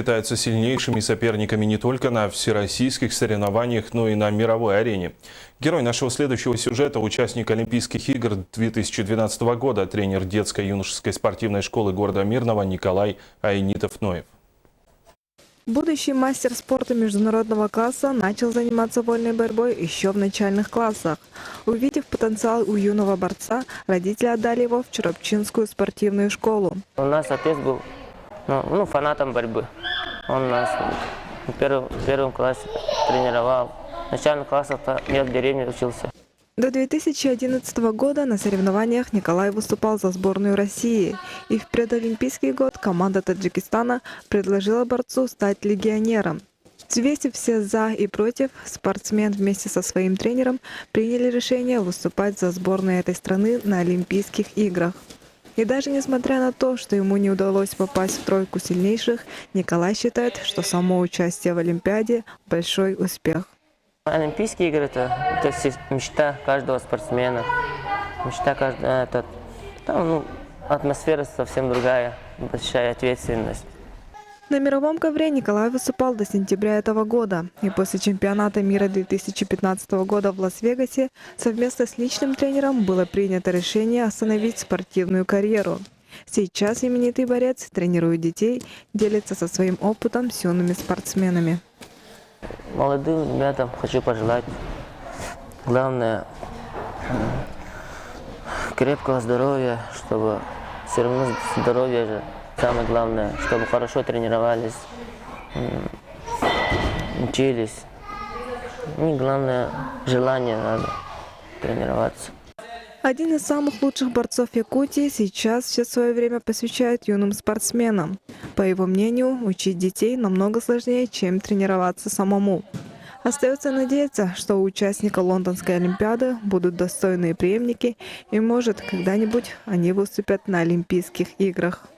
Считаются сильнейшими соперниками не только на всероссийских соревнованиях, но и на мировой арене. Герой нашего следующего сюжета – участник Олимпийских игр 2012 года, тренер детско-юношеской спортивной школы города Мирного Николай Айнитов-Ноев. Будущий мастер спорта международного класса начал заниматься вольной борьбой еще в начальных классах. Увидев потенциал у юного борца, родители отдали его в Чоропчинскую спортивную школу. У нас отец был фанатом борьбы. Он нас в первом классе тренировал. В начальных классах я в деревне учился. До 2011 года на соревнованиях Николай выступал за сборную России. И в предолимпийский год команда Таджикистана предложила борцу стать легионером. Взвесив все «за» и «против», спортсмен вместе со своим тренером приняли решение выступать за сборную этой страны на Олимпийских играх. И даже несмотря на то, что ему не удалось попасть в тройку сильнейших, Николай считает, что само участие в Олимпиаде – большой успех. Олимпийские игры – это мечта каждого спортсмена. Мечта каждого. Там атмосфера совсем другая, большая ответственность. На мировом ковре Николай выступал до сентября этого года. И после чемпионата мира 2015 года в Лас-Вегасе совместно с личным тренером было принято решение остановить спортивную карьеру. Сейчас именитый борец тренирует детей, делится со своим опытом с юными спортсменами. Молодым ребятам хочу пожелать, главное, крепкого здоровья, чтобы все равно здоровье же самое главное, чтобы хорошо тренировались, учились. И главное, желание надо тренироваться. Один из самых лучших борцов Якутии сейчас все свое время посвящает юным спортсменам. По его мнению, учить детей намного сложнее, чем тренироваться самому. Остается надеяться, что у участника Лондонской Олимпиады будут достойные преемники, и, может, когда-нибудь они выступят на Олимпийских играх.